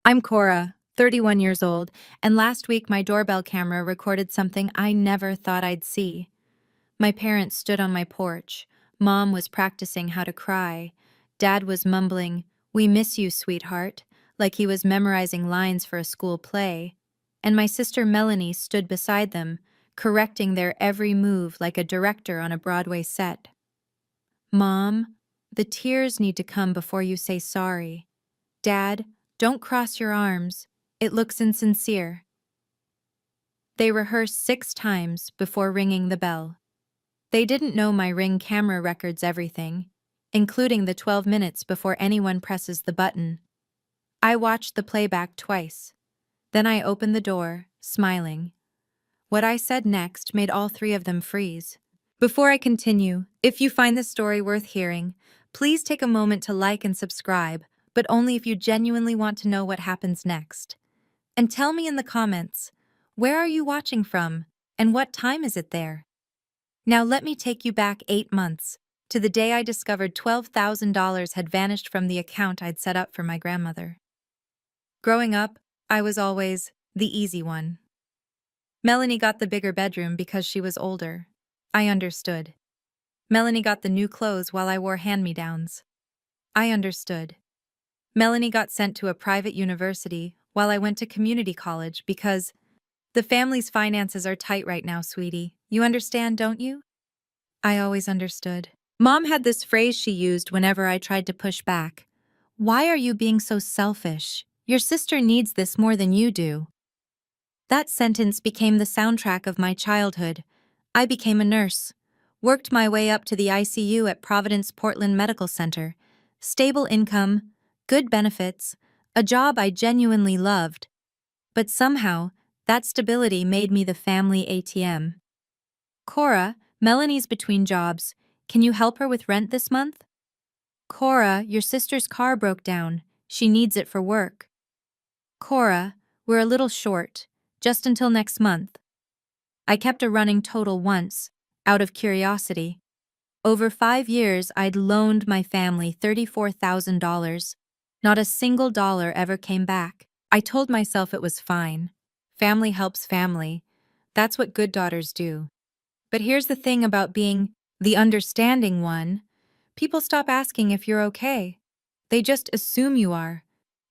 I'm Cora, 31 years old, and last week my doorbell camera recorded something I never thought I'd see. My parents stood on my porch. Mom was practicing how to cry. Dad was mumbling, "We miss you, sweetheart," like he was memorizing lines for a school play. And my sister Melanie stood beside them, correcting their every move like a director on a Broadway set. "Mom, the tears need to come before you say sorry. Dad, don't cross your arms. It looks insincere." They rehearsed 6 times before ringing the bell. They didn't know my Ring camera records everything, including the 12 minutes before anyone presses the button. I watched the playback twice. Then I opened the door, smiling. What I said next made all 3 of them freeze. Before I continue, if you find this story worth hearing, please take a moment to like and subscribe, but only if you genuinely want to know what happens next. And tell me in the comments, where are you watching from, and what time is it there? Now let me take you back 8 months, to the day I discovered $12,000 had vanished from the account I'd set up for my grandmother. Growing up, I was always the easy one. Melanie got the bigger bedroom because she was older. I understood. Melanie got the new clothes while I wore hand-me-downs. I understood. Melanie got sent to a private university while I went to community college because the family's finances are tight right now, sweetie. You understand, don't you? I always understood. Mom had this phrase she used whenever I tried to push back. "Why are you being so selfish? Your sister needs this more than you do." That sentence became the soundtrack of my childhood. I became a nurse, worked my way up to the ICU at Providence Portland Medical Center. Stable income, good benefits, a job I genuinely loved. But somehow, that stability made me the family ATM. "Cora, Melanie's between jobs. Can you help her with rent this month?" "Cora, your sister's car broke down. She needs it for work." "Cora, we're a little short, just until next month." I kept a running total once, out of curiosity. Over 5 years, I'd loaned my family $34,000. Not a single dollar ever came back. I told myself it was fine. Family helps family. That's what good daughters do. But here's the thing about being the understanding one. People stop asking if you're okay. They just assume you are.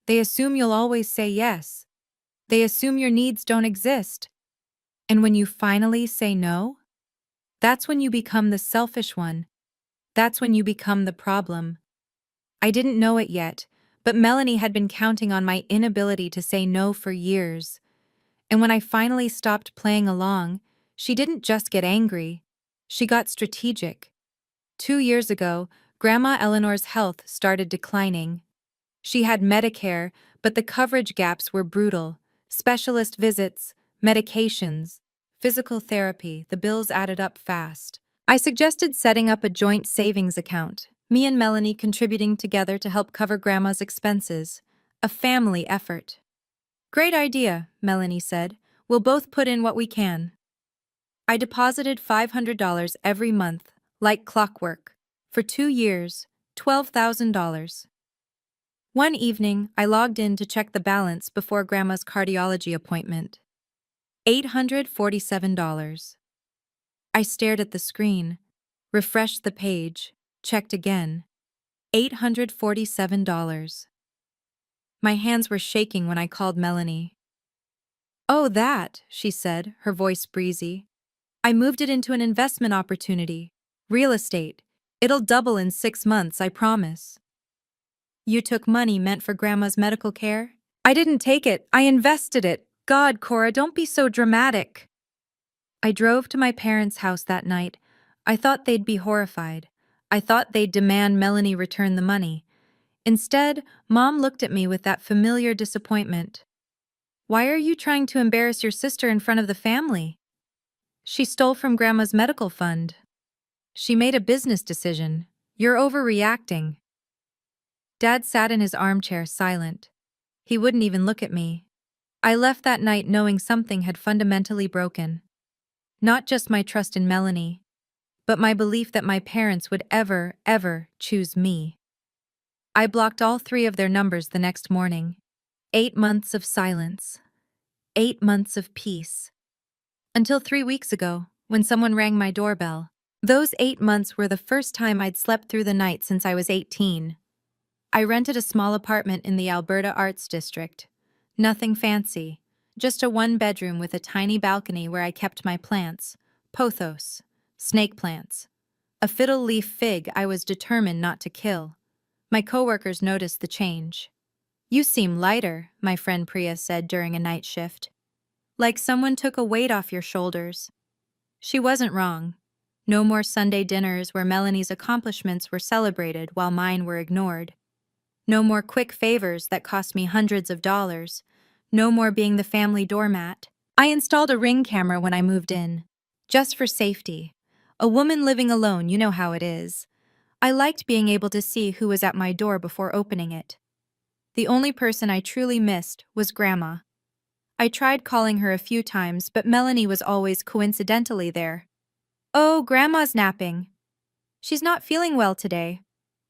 They assume you'll always say yes. They assume your needs don't exist. And when you finally say no, that's when you become the selfish one. That's when you become the problem. I didn't know it yet, but Melanie had been counting on my inability to say no for years. And when I finally stopped playing along, she didn't just get angry. She got strategic. 2 years ago, Grandma Eleanor's health started declining. She had Medicare, but the coverage gaps were brutal. Specialist visits, medications, physical therapy, the bills added up fast. I suggested setting up a joint savings account, me and Melanie contributing together to help cover Grandma's expenses. A family effort. "Great idea," Melanie said. "We'll both put in what we can." I deposited $500 every month, like clockwork. For 2 years, $12,000. One evening, I logged in to check the balance before Grandma's cardiology appointment. $847. I stared at the screen, refreshed the page, checked again. $847. My hands were shaking when I called Melanie. "Oh, that," she said, her voice breezy. "I moved it into an investment opportunity. Real estate. It'll double in 6 months, I promise." "You took money meant for Grandma's medical care?" "I didn't take it, I invested it. God, Cora, don't be so dramatic." I drove to my parents' house that night. I thought they'd be horrified. I thought they'd demand Melanie return the money. Instead, Mom looked at me with that familiar disappointment. "Why are you trying to embarrass your sister in front of the family? She stole from Grandma's medical fund. She made a business decision. You're overreacting." Dad sat in his armchair silent. He wouldn't even look at me. I left that night knowing something had fundamentally broken. Not just my trust in Melanie, but my belief that my parents would ever choose me. I blocked all 3 of their numbers the next morning. 8 months of silence. 8 months of peace. Until 3 weeks ago, when someone rang my doorbell. Those 8 months were the first time I'd slept through the night since I was 18. I rented a small apartment in the Alberta Arts District. Nothing fancy, just a one-bedroom with a tiny balcony where I kept my plants, pothos, snake plants, a fiddle leaf fig I was determined not to kill. My coworkers noticed the change. "You seem lighter," my friend Priya said during a night shift. "Like someone took a weight off your shoulders." She wasn't wrong. No more Sunday dinners where Melanie's accomplishments were celebrated while mine were ignored. No more quick favors that cost me hundreds of dollars. No more being the family doormat. I installed a Ring camera when I moved in. Just for safety. A woman living alone, you know how it is. I liked being able to see who was at my door before opening it. The only person I truly missed was Grandma. I tried calling her a few times, but Melanie was always coincidentally there. "Oh, Grandma's napping. She's not feeling well today.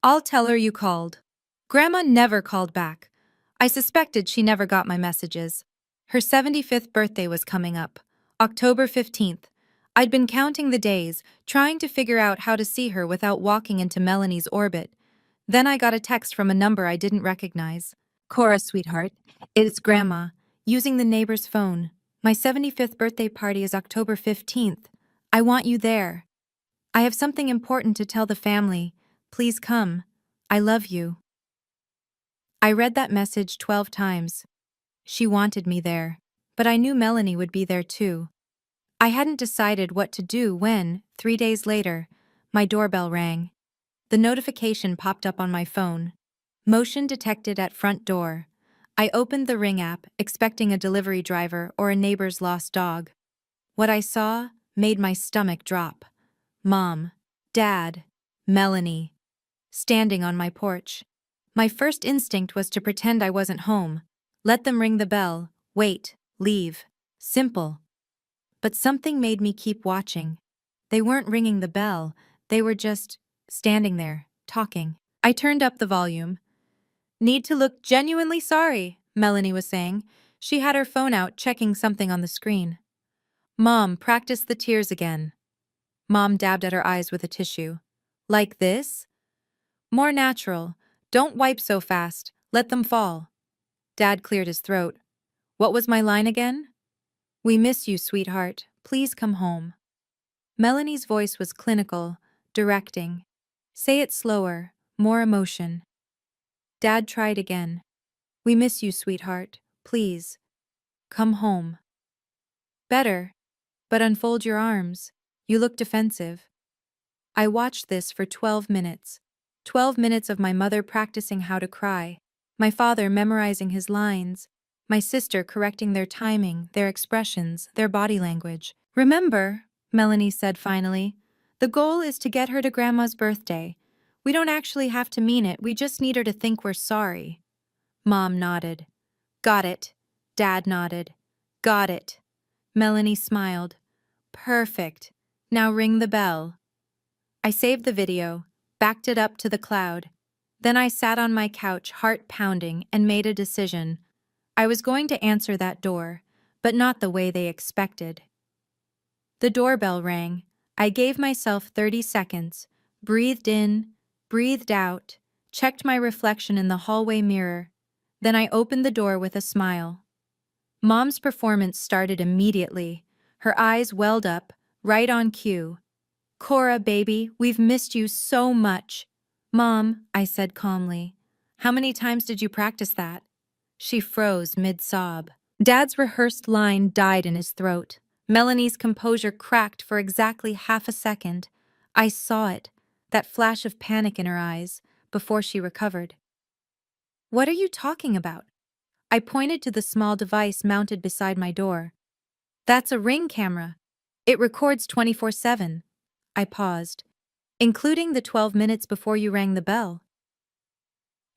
I'll tell her you called." Grandma never called back. I suspected she never got my messages. Her 75th birthday was coming up, October 15th. I'd been counting the days, trying to figure out how to see her without walking into Melanie's orbit. Then I got a text from a number I didn't recognize. "Cora, sweetheart, it's Grandma, using the neighbor's phone. My 75th birthday party is October 15th. I want you there. I have something important to tell the family. Please come. I love you." I read that message 12 times. She wanted me there, but I knew Melanie would be there too. I hadn't decided what to do when, 3 days later, my doorbell rang. The notification popped up on my phone. "Motion detected at front door." I opened the Ring app, expecting a delivery driver or a neighbor's lost dog. What I saw made my stomach drop. Mom, Dad, Melanie, standing on my porch. My first instinct was to pretend I wasn't home. Let them ring the bell, wait, leave. Simple. But something made me keep watching. They weren't ringing the bell, they were just standing there, talking. I turned up the volume. "Need to look genuinely sorry," Melanie was saying. She had her phone out, checking something on the screen. "Mom, practice the tears again." Mom dabbed at her eyes with a tissue. "Like this? More natural. Don't wipe so fast. Let them fall." Dad cleared his throat. "What was my line again?" "We miss you, sweetheart. Please come home." Melanie's voice was clinical, directing. "Say it slower, more emotion." Dad tried again. "We miss you, sweetheart. Please. Come home." "Better. But unfold your arms. You look defensive." I watched this for 12 minutes. 12 minutes of my mother practicing how to cry, my father memorizing his lines, my sister correcting their timing, their expressions, their body language. "Remember," Melanie said finally, "the goal is to get her to Grandma's birthday. We don't actually have to mean it, we just need her to think we're sorry." Mom nodded. "Got it." Dad nodded. "Got it." Melanie smiled. "Perfect. Now ring the bell." I saved the video, backed it up to the cloud. Then I sat on my couch, heart pounding, and made a decision. I was going to answer that door, but not the way they expected. The doorbell rang. I gave myself 30 seconds, breathed in, breathed out, checked my reflection in the hallway mirror. Then I opened the door with a smile. Mom's performance started immediately. Her eyes welled up, right on cue. "Cora, baby, we've missed you so much." "Mom," I said calmly, "how many times did you practice that?" She froze mid-sob. Dad's rehearsed line died in his throat. Melanie's composure cracked for exactly half a second. I saw it, that flash of panic in her eyes, before she recovered. "What are you talking about?" I pointed to the small device mounted beside my door. "That's a Ring camera. It records 24/7. I paused. "Including the 12 minutes before you rang the bell."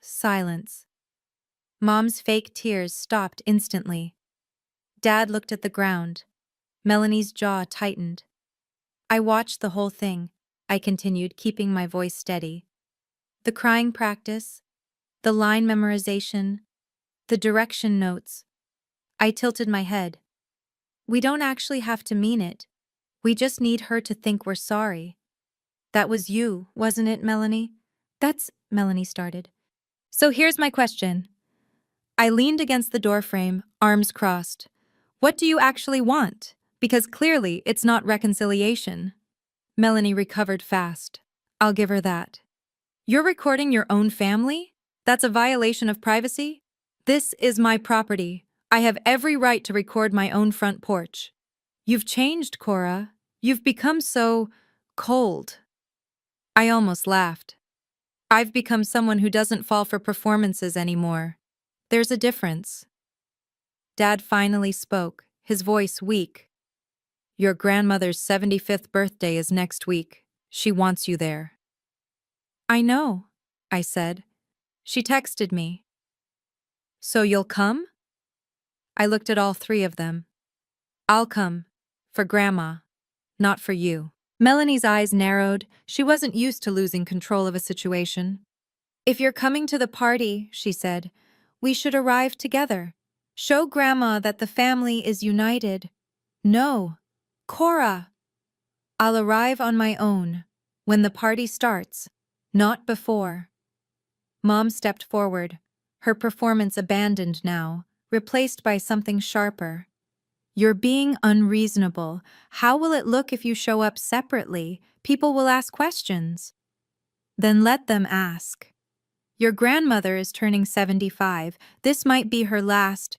Silence. Mom's fake tears stopped instantly. Dad looked at the ground. Melanie's jaw tightened. "I watched the whole thing," I continued, keeping my voice steady. "The crying practice, the line memorization, The direction notes. I tilted my head. We don't actually have to mean it. We just need her to think we're sorry. That was you, wasn't it, Melanie? Melanie started. So here's my question. I leaned against the doorframe, arms crossed. What do you actually want? Because clearly it's not reconciliation. Melanie recovered fast. I'll give her that. You're recording your own family? That's a violation of privacy? This is my property. I have every right to record my own front porch. You've changed, Cora. You've become so cold. I almost laughed. I've become someone who doesn't fall for performances anymore. There's a difference. Dad finally spoke, his voice weak. Your grandmother's 75th birthday is next week. She wants you there. I know, I said. She texted me. So you'll come? I looked at all three of them. I'll come. For Grandma. Not for you. Melanie's eyes narrowed. She wasn't used to losing control of a situation. If you're coming to the party, she said, we should arrive together. Show Grandma that the family is united. No. Cora. I'll arrive on my own. When the party starts. Not before. Mom stepped forward, her performance abandoned now, replaced by something sharper. You're being unreasonable. How will it look if you show up separately? People will ask questions. Then let them ask. Your grandmother is turning 75. This might be her last.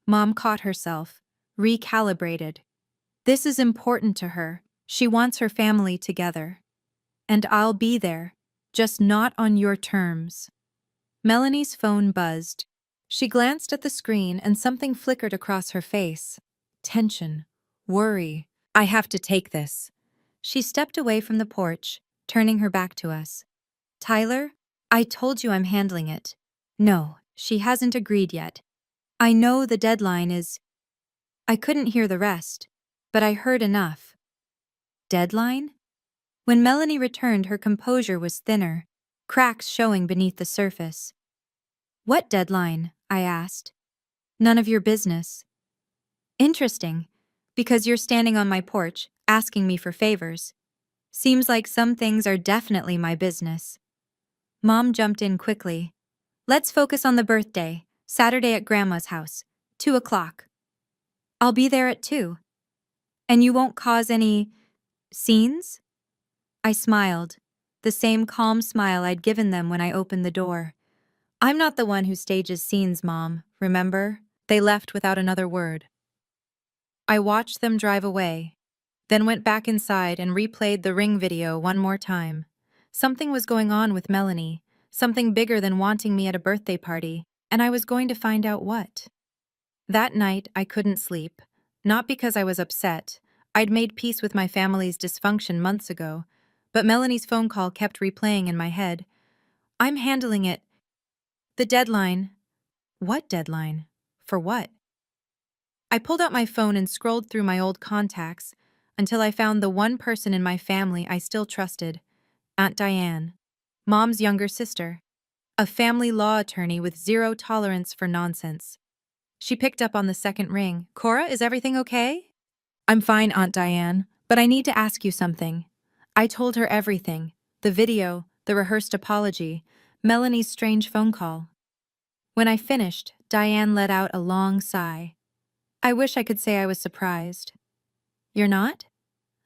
Mom caught herself, recalibrated. This is important to her. She wants her family together. And I'll be there, just not on your terms. Melanie's phone buzzed. She glanced at the screen and something flickered across her face. Tension. Worry. I have to take this. She stepped away from the porch, turning her back to us. Tyler, I told you I'm handling it. No, she hasn't agreed yet. I know the deadline is... I couldn't hear the rest, but I heard enough. Deadline? When Melanie returned, her composure was thinner, cracks showing beneath the surface. What deadline? I asked. None of your business. Interesting, because you're standing on my porch, asking me for favors. Seems like some things are definitely my business. Mom jumped in quickly. Let's focus on the birthday, Saturday at Grandma's house, 2 o'clock. I'll be there at 2. And you won't cause any... scenes? I smiled, the same calm smile I'd given them when I opened the door. I'm not the one who stages scenes, Mom, remember? They left without another word. I watched them drive away, then went back inside and replayed the Ring video one more time. Something was going on with Melanie, something bigger than wanting me at a birthday party, and I was going to find out what. That night, I couldn't sleep. Not because I was upset. I'd made peace with my family's dysfunction months ago, but Melanie's phone call kept replaying in my head. I'm handling it. The deadline. What deadline? For what? I pulled out my phone and scrolled through my old contacts until I found the one person in my family I still trusted, Aunt Diane, Mom's younger sister, a family law attorney with zero tolerance for nonsense. She picked up on the second ring. Cora, is everything okay? I'm fine, Aunt Diane, but I need to ask you something. I told her everything, the video, the rehearsed apology, Melanie's strange phone call. When I finished, Diane let out a long sigh. I wish I could say I was surprised. You're not?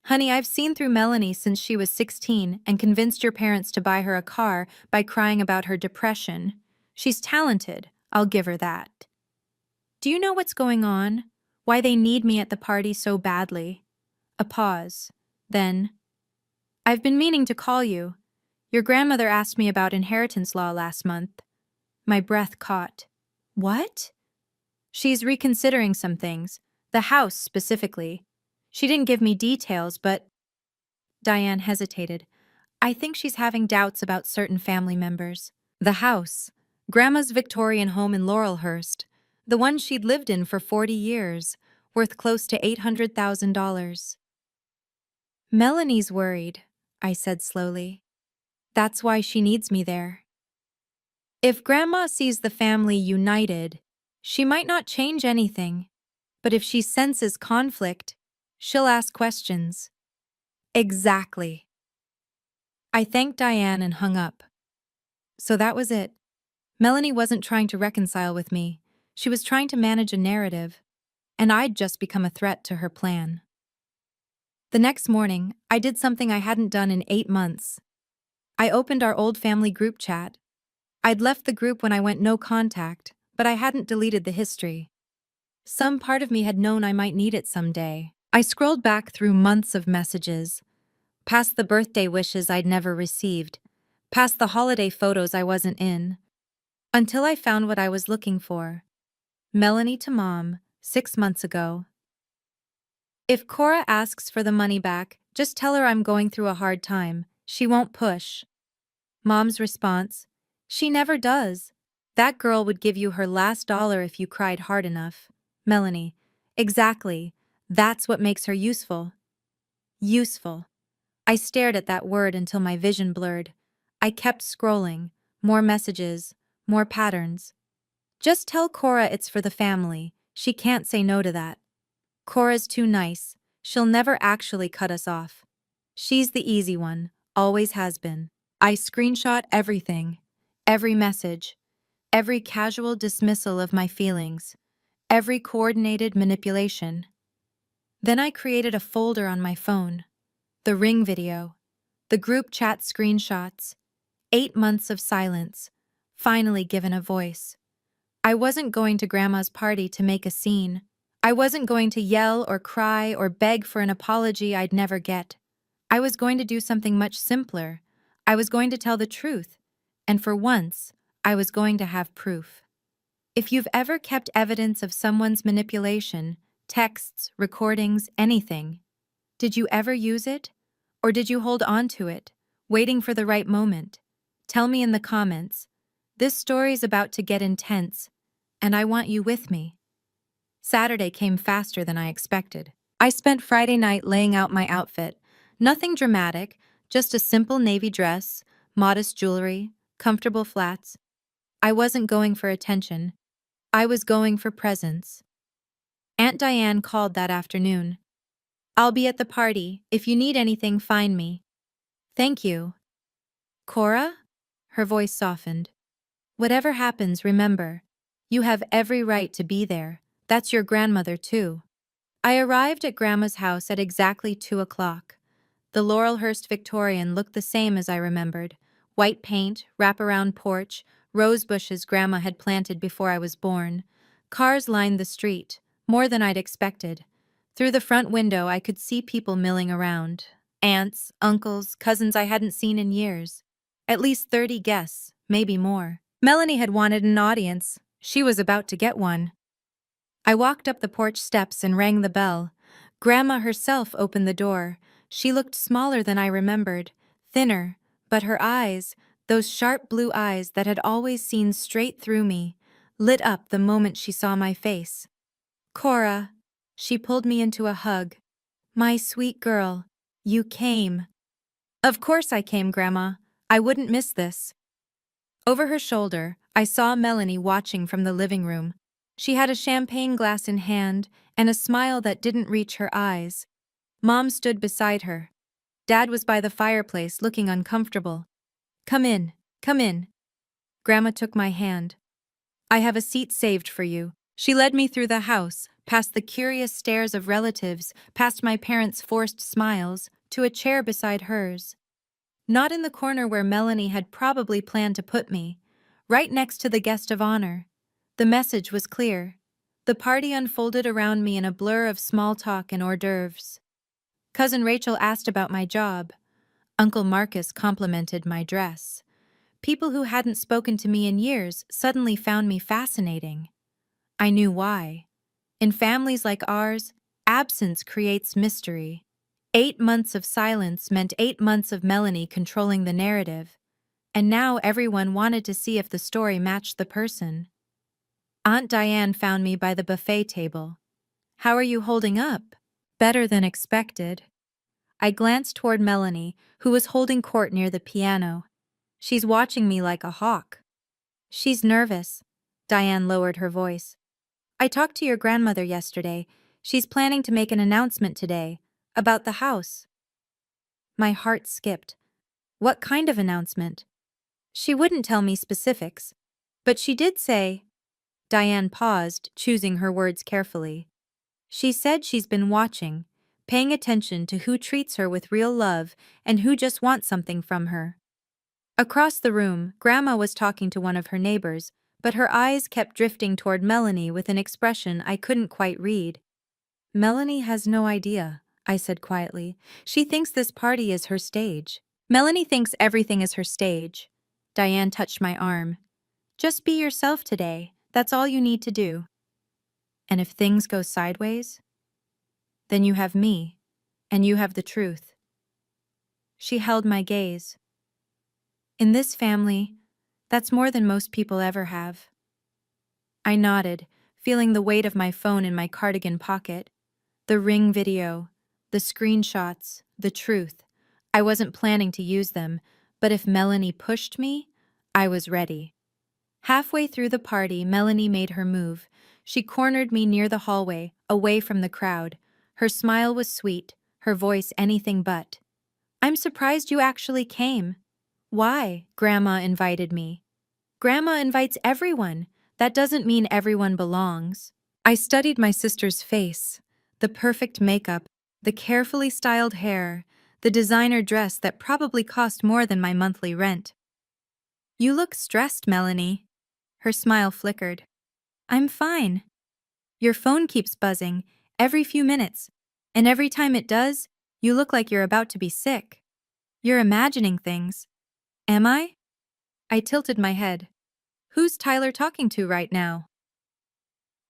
Honey, I've seen through Melanie since she was 16 and convinced your parents to buy her a car by crying about her depression. She's talented, I'll give her that. Do you know what's going on? Why they need me at the party so badly? A pause. Then, I've been meaning to call you. Your grandmother asked me about inheritance law last month. My breath caught. What? She's reconsidering some things, the house specifically. She didn't give me details, but... Diane hesitated. I think she's having doubts about certain family members. The house. Grandma's Victorian home in Laurelhurst. The one she'd lived in for 40 years, worth close to $800,000. Melanie's worried, I said slowly. That's why she needs me there. If Grandma sees the family united, She might not change anything, but if she senses conflict, she'll ask questions. Exactly. I thanked Diane and hung up. So that was it. Melanie wasn't trying to reconcile with me. She was trying to manage a narrative, and I'd just become a threat to her plan. The next morning, I did something I hadn't done in 8 months. I opened our old family group chat. I'd left the group when I went no contact, but I hadn't deleted the history. Some part of me had known I might need it someday. I scrolled back through months of messages, past the birthday wishes I'd never received, past the holiday photos I wasn't in, until I found what I was looking for. Melanie to Mom, 6 months ago. If Cora asks for the money back, just tell her I'm going through a hard time. She won't push. Mom's response: she never does. That girl would give you her last dollar if you cried hard enough. Melanie: exactly. That's what makes her useful. Useful. I stared at that word until my vision blurred. I kept scrolling. More messages. More patterns. Just tell Cora it's for the family. She can't say no to that. Cora's too nice. She'll never actually cut us off. She's the easy one. Always has been. I screenshot everything. Every message. Every casual dismissal of my feelings. Every coordinated manipulation. Then I created a folder on my phone. The ring video. The group chat screenshots. 8 months of silence. Finally given a voice. I wasn't going to Grandma's party to make a scene. I wasn't going to yell or cry or beg for an apology I'd never get. I was going to do something much simpler. I was going to tell the truth. And for once, I was going to have proof. If you've ever kept evidence of someone's manipulation, texts, recordings, anything, did you ever use it? Or did you hold on to it, waiting for the right moment? Tell me in the comments. This story's about to get intense, and I want you with me. Saturday came faster than I expected. I spent Friday night laying out my outfit. Nothing dramatic, just a simple navy dress, modest jewelry, comfortable flats. I wasn't going for attention. I was going for presence. Aunt Diane called that afternoon. I'll be at the party. If you need anything, find me. Thank you. Cora? Her voice softened. Whatever happens, remember, you have every right to be there. That's your grandmother, too. I arrived at Grandma's house at exactly 2 o'clock. The Laurelhurst Victorian looked the same as I remembered. White paint, wraparound porch, rose bushes Grandma had planted before I was born. Cars lined the street, more than I'd expected. Through the front window, I could see people milling around. Aunts, uncles, cousins I hadn't seen in years. At least 30 guests, maybe more. Melanie had wanted an audience. She was about to get one. I walked up the porch steps and rang the bell. Grandma herself opened the door. She looked smaller than I remembered, thinner, but her eyes, those sharp blue eyes that had always seen straight through me, lit up the moment she saw my face. Cora. She pulled me into a hug. My sweet girl, you came. Of course I came, Grandma. I wouldn't miss this. Over her shoulder, I saw Melanie watching from the living room. She had a champagne glass in hand and a smile that didn't reach her eyes. Mom stood beside her. Dad was by the fireplace, looking uncomfortable. Come in, come in. Grandma took my hand. I have a seat saved for you. She led me through the house, past the curious stares of relatives, past my parents' forced smiles, to a chair beside hers. Not in the corner where Melanie had probably planned to put me, right next to the guest of honor. The message was clear. The party unfolded around me in a blur of small talk and hors d'oeuvres. Cousin Rachel asked about my job. Uncle Marcus complimented my dress. People who hadn't spoken to me in years suddenly found me fascinating. I knew why. In families like ours, absence creates mystery. 8 months of silence meant 8 months of Melanie controlling the narrative. And now everyone wanted to see if the story matched the person. Aunt Diane found me by the buffet table. How are you holding up? Better than expected. I glanced toward Melanie, who was holding court near the piano. She's watching me like a hawk. She's nervous. Diane lowered her voice. I talked to your grandmother yesterday. She's planning to make an announcement today about the house. My heart skipped. What kind of announcement? She wouldn't tell me specifics, but she did say. Diane paused, choosing her words carefully. She said she's been watching, paying attention to who treats her with real love and who just wants something from her. Across the room, Grandma was talking to one of her neighbors, but her eyes kept drifting toward Melanie with an expression I couldn't quite read. Melanie has no idea, I said quietly. She thinks this party is her stage. Melanie thinks everything is her stage. Diane touched my arm. Just be yourself today. That's all you need to do. And if things go sideways, then you have me, and you have the truth. She held my gaze. In this family, that's more than most people ever have. I nodded, feeling the weight of my phone in my cardigan pocket. The Ring video, the screenshots, the truth. I wasn't planning to use them, but if Melanie pushed me, I was ready. Halfway through the party, Melanie made her move. She cornered me near the hallway, away from the crowd. Her smile was sweet, her voice anything but. I'm surprised you actually came. Why? Grandma invited me. Grandma invites everyone. That doesn't mean everyone belongs. I studied my sister's face, the perfect makeup, the carefully styled hair, the designer dress that probably cost more than my monthly rent. You look stressed, Melanie. Her smile flickered. I'm fine. Your phone keeps buzzing, every few minutes, and every time it does, you look like you're about to be sick. You're imagining things. Am I? I tilted my head. Who's Tyler talking to right now?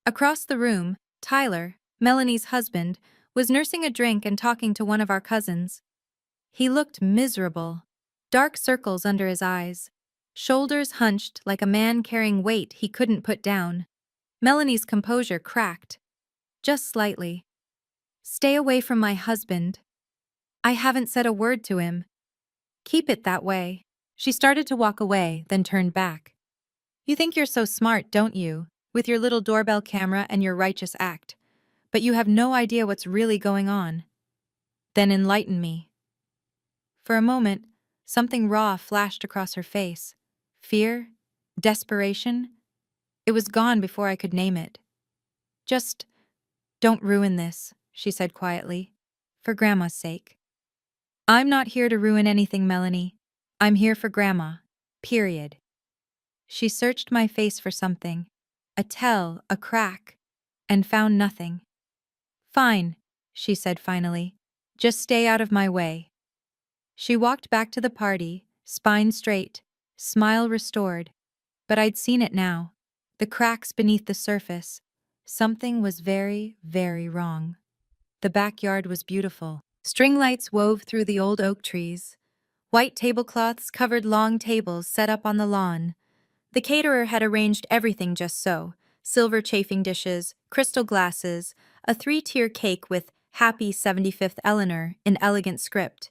Across the room, Tyler, Melanie's husband, was nursing a drink and talking to one of our cousins. He looked miserable. Dark circles under his eyes. Shoulders hunched like a man carrying weight he couldn't put down. Melanie's composure cracked. Just slightly. Stay away from my husband. I haven't said a word to him. Keep it that way. She started to walk away, then turned back. You think you're so smart, don't you, with your little doorbell camera and your righteous act, but you have no idea what's really going on. Then enlighten me. For a moment, something raw flashed across her face. Fear? Desperation? It was gone before I could name it. Just, don't ruin this, she said quietly, for Grandma's sake. I'm not here to ruin anything, Melanie. I'm here for Grandma. Period. She searched my face for something, a tell, a crack, and found nothing. Fine, she said finally. Just stay out of my way. She walked back to the party, spine straight, smile restored. But I'd seen it now. The cracks beneath the surface. Something was very, very wrong. The backyard was beautiful. String lights wove through the old oak trees. White tablecloths covered long tables set up on the lawn. The caterer had arranged everything just so. Silver chafing dishes, crystal glasses, a 3-tier cake with Happy 75th Eleanor in elegant script.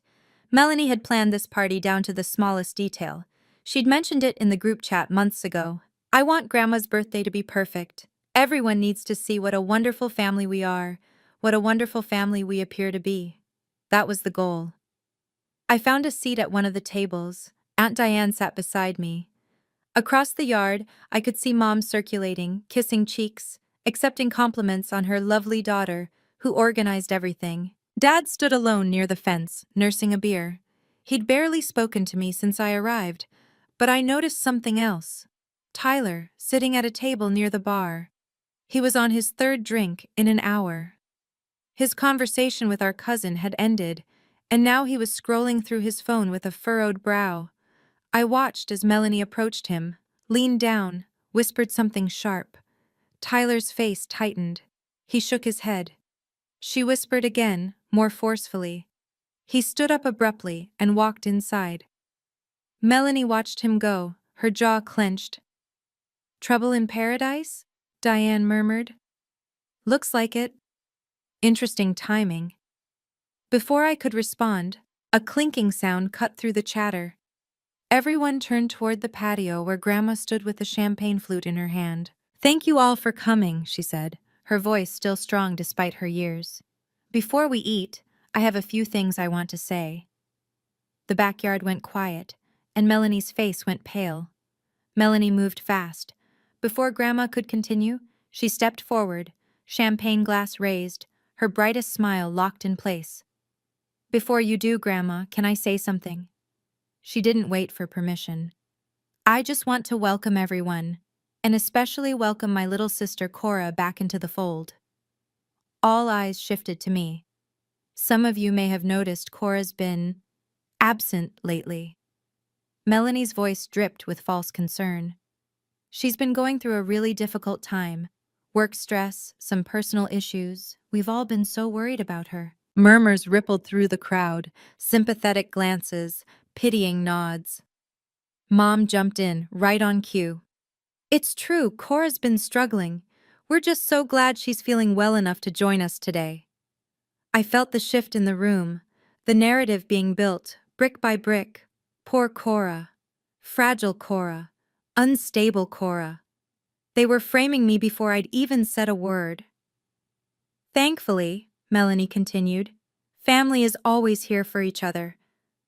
Melanie had planned this party down to the smallest detail. She'd mentioned it in the group chat months ago. I want Grandma's birthday to be perfect. Everyone needs to see what a wonderful family we are, what a wonderful family we appear to be. That was the goal. I found a seat at one of the tables. Aunt Diane sat beside me. Across the yard, I could see Mom circulating, kissing cheeks, accepting compliments on her lovely daughter, who organized everything. Dad stood alone near the fence, nursing a beer. He'd barely spoken to me since I arrived, but I noticed something else. Tyler, sitting at a table near the bar. He was on his 3rd drink in an hour. His conversation with our cousin had ended, and now he was scrolling through his phone with a furrowed brow. I watched as Melanie approached him, leaned down, whispered something sharp. Tyler's face tightened. He shook his head. She whispered again, more forcefully. He stood up abruptly and walked inside. Melanie watched him go, her jaw clenched. Trouble in paradise? Diane murmured. Looks like it. Interesting timing. Before I could respond, a clinking sound cut through the chatter. Everyone turned toward the patio where Grandma stood with the champagne flute in her hand. Thank you all for coming, she said, her voice still strong despite her years. Before we eat, I have a few things I want to say. The backyard went quiet, and Melanie's face went pale. Melanie moved fast. Before Grandma could continue, she stepped forward, champagne glass raised, her brightest smile locked in place. Before you do, Grandma, can I say something? She didn't wait for permission. I just want to welcome everyone, and especially welcome my little sister Cora back into the fold. All eyes shifted to me. Some of you may have noticed Cora's been absent lately. Melanie's voice dripped with false concern. She's been going through a really difficult time. Work stress, some personal issues. We've all been so worried about her. Murmurs rippled through the crowd, sympathetic glances, pitying nods. Mom jumped in, right on cue. It's true, Cora's been struggling. We're just so glad she's feeling well enough to join us today. I felt the shift in the room, the narrative being built, brick by brick. Poor Cora. Fragile Cora. Unstable Cora. They were framing me before I'd even said a word. Thankfully, Melanie continued, family is always here for each other,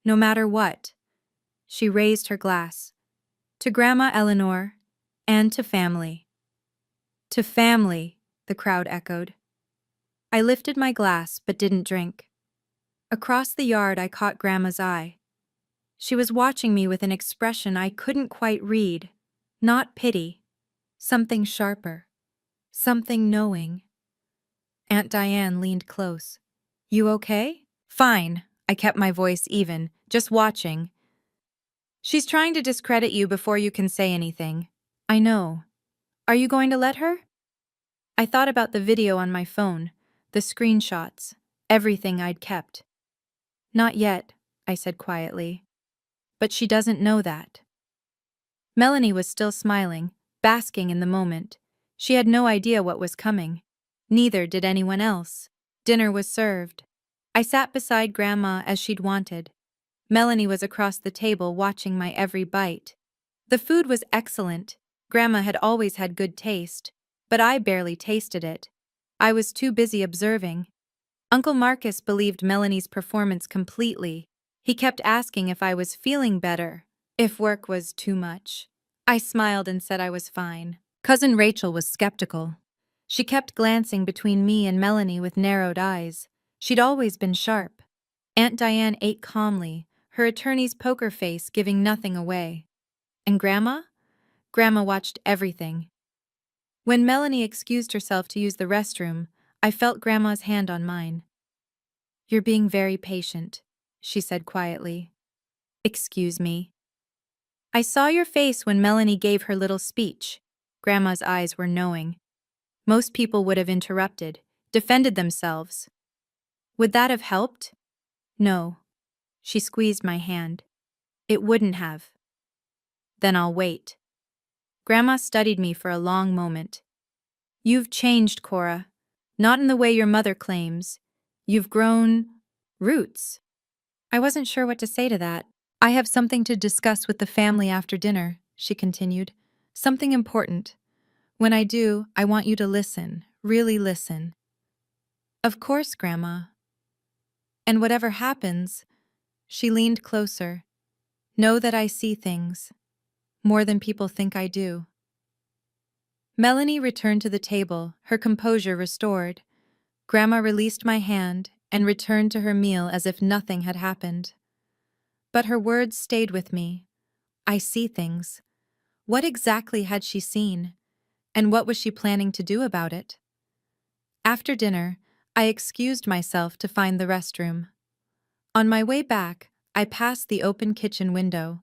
no matter what. She raised her glass. To Grandma Eleanor, and to family. To family, the crowd echoed. I lifted my glass but didn't drink. Across the yard I caught Grandma's eye. She was watching me with an expression I couldn't quite read. Not pity. Something sharper. Something knowing. Aunt Diane leaned close. You okay? Fine. I kept my voice even, just watching. She's trying to discredit you before you can say anything. I know. Are you going to let her? I thought about the video on my phone, the screenshots, everything I'd kept. Not yet, I said quietly. But she doesn't know that. Melanie was still smiling, basking in the moment. She had no idea what was coming. Neither did anyone else. Dinner was served. I sat beside Grandma as she'd wanted. Melanie was across the table watching my every bite. The food was excellent. Grandma had always had good taste, but I barely tasted it. I was too busy observing. Uncle Marcus believed Melanie's performance completely. He kept asking if I was feeling better, if work was too much. I smiled and said I was fine. Cousin Rachel was skeptical. She kept glancing between me and Melanie with narrowed eyes. She'd always been sharp. Aunt Diane ate calmly, her attorney's poker face giving nothing away. And Grandma? Grandma watched everything. When Melanie excused herself to use the restroom, I felt Grandma's hand on mine. You're being very patient, she said quietly. Excuse me. I saw your face when Melanie gave her little speech. Grandma's eyes were knowing. Most people would have interrupted, defended themselves. Would that have helped? No. She squeezed my hand. It wouldn't have. Then I'll wait. Grandma studied me for a long moment. You've changed, Cora. Not in the way your mother claims. You've grown roots. I wasn't sure what to say to that. I have something to discuss with the family after dinner, she continued. Something important. When I do, I want you to listen, really listen. Of course, Grandma. And whatever happens, she leaned closer. Know that I see things, more than people think I do. Melanie returned to the table, her composure restored. Grandma released my hand and returned to her meal as if nothing had happened. But her words stayed with me. I see things. What exactly had she seen? And what was she planning to do about it? After dinner, I excused myself to find the restroom. On my way back, I passed the open kitchen window.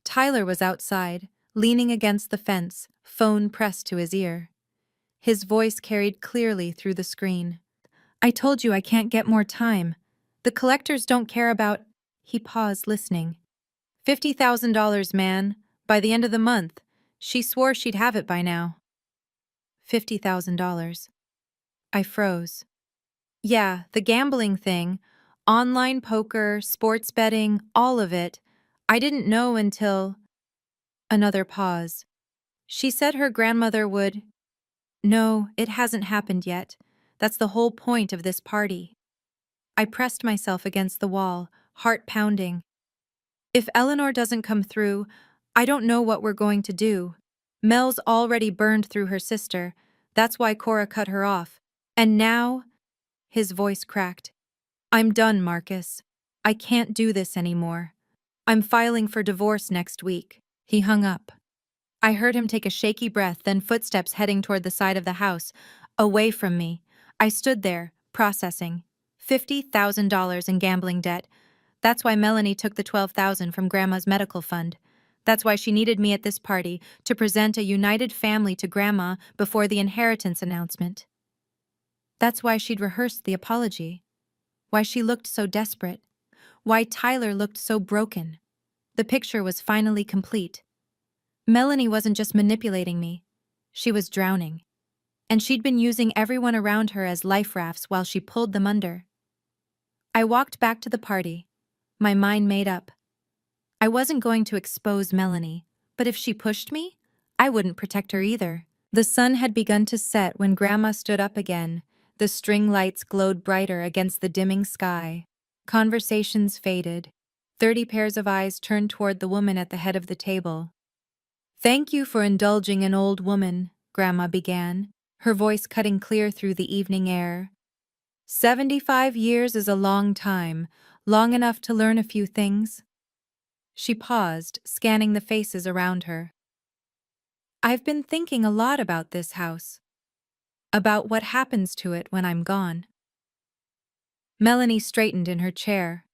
Tyler was outside, leaning against the fence, phone pressed to his ear. His voice carried clearly through the screen. I told you I can't get more time. The collectors don't care about... He paused, listening. $50,000, man. By the end of the month. She swore she'd have it by now. $50,000. I froze. Yeah, the gambling thing. Online poker, sports betting, all of it. I didn't know until... Another pause. She said her grandmother would... No, it hasn't happened yet. That's the whole point of this party. I pressed myself against the wall, heart pounding. If Eleanor doesn't come through, I don't know what we're going to do. Mel's already burned through her sister. That's why Cora cut her off. And now, his voice cracked. I'm done, Marcus. I can't do this anymore. I'm filing for divorce next week. He hung up. I heard him take a shaky breath, then footsteps heading toward the side of the house, away from me. I stood there, processing. $50,000 in gambling debt. That's why Melanie took the $12,000 from Grandma's medical fund. That's why she needed me at this party, to present a united family to Grandma before the inheritance announcement. That's why she'd rehearsed the apology. Why she looked so desperate. Why Tyler looked so broken. The picture was finally complete. Melanie wasn't just manipulating me. She was drowning. And she'd been using everyone around her as life rafts while she pulled them under. I walked back to the party, my mind made up. I wasn't going to expose Melanie, but if she pushed me, I wouldn't protect her either. The sun had begun to set when Grandma stood up again. The string lights glowed brighter against the dimming sky. Conversations faded. 30 pairs of eyes turned toward the woman at the head of the table. Thank you for indulging an old woman, Grandma began, her voice cutting clear through the evening air. 75 years is a long time, long enough to learn a few things. She paused, scanning the faces around her. I've been thinking a lot about this house. About what happens to it when I'm gone. Melanie straightened in her chair.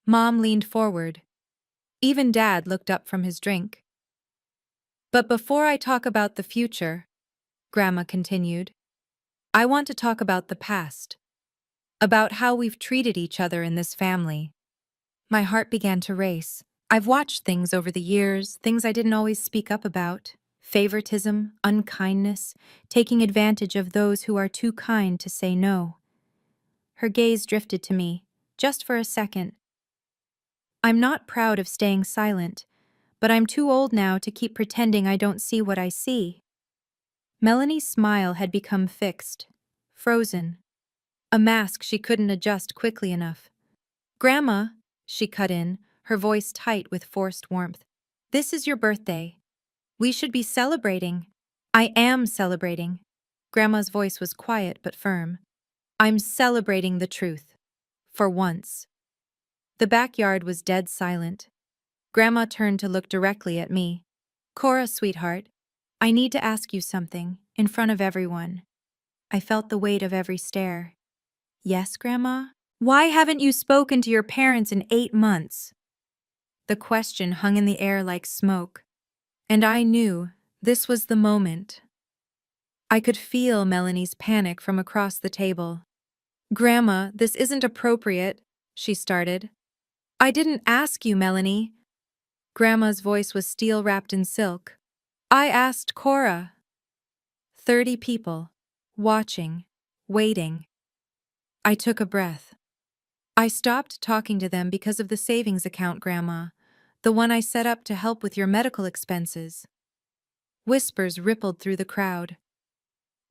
Mom leaned forward. Even Dad looked up from his drink. But before I talk about the future, Grandma continued, I want to talk about the past. About how we've treated each other in this family. My heart began to race. I've watched things over the years, things I didn't always speak up about. Favoritism, unkindness, taking advantage of those who are too kind to say no. Her gaze drifted to me, just for a second. I'm not proud of staying silent, but I'm too old now to keep pretending I don't see what I see. Melanie's smile had become fixed, frozen. A mask she couldn't adjust quickly enough. Grandma, she cut in, her voice tight with forced warmth. This is your birthday. We should be celebrating. I am celebrating. Grandma's voice was quiet but firm. I'm celebrating the truth. For once. The backyard was dead silent. Grandma turned to look directly at me. Cora, sweetheart, I need to ask you something, in front of everyone. I felt the weight of every stare. Yes, Grandma? Why haven't you spoken to your parents in 8 months? The question hung in the air like smoke. And I knew this was the moment. I could feel Melanie's panic from across the table. Grandma, this isn't appropriate, she started. I didn't ask you, Melanie. Grandma's voice was steel-wrapped in silk. I asked Cora. 30 people. Watching. Waiting. I took a breath. I stopped talking to them because of the savings account, Grandma. The one I set up to help with your medical expenses. Whispers rippled through the crowd.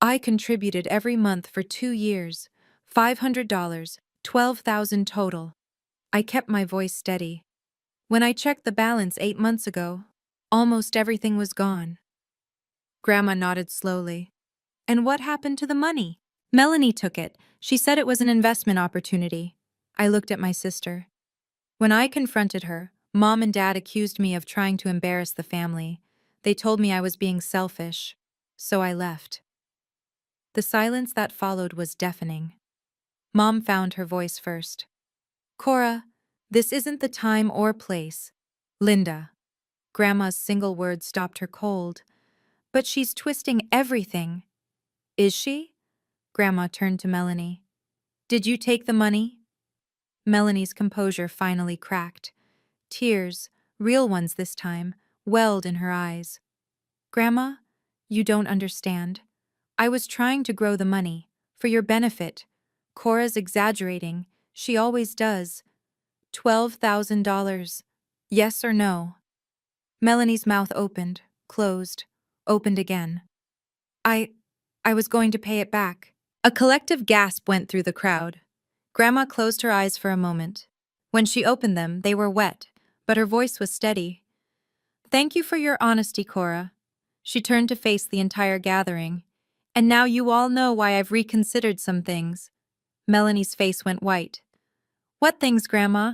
I contributed every month for 2 years. $500, 12,000 total. I kept my voice steady. When I checked the balance 8 months ago, almost everything was gone. Grandma nodded slowly. And what happened to the money? Melanie took it. She said it was an investment opportunity. I looked at my sister. When I confronted her, Mom and Dad accused me of trying to embarrass the family. They told me I was being selfish. So I left. The silence that followed was deafening. Mom found her voice first. Cora, this isn't the time or place. Linda. Grandma's single word stopped her cold. But she's twisting everything. Is she? Grandma turned to Melanie. Did you take the money? Melanie's composure finally cracked. Tears, real ones this time, welled in her eyes. Grandma, you don't understand. I was trying to grow the money, for your benefit. Cora's exaggerating. She always does. $12,000. Yes or no? Melanie's mouth opened, closed, opened again. I was going to pay it back. A collective gasp went through the crowd. Grandma closed her eyes for a moment. When she opened them, they were wet, but her voice was steady. Thank you for your honesty, Cora. She turned to face the entire gathering. And now you all know why I've reconsidered some things. Melanie's face went white. What things, Grandma?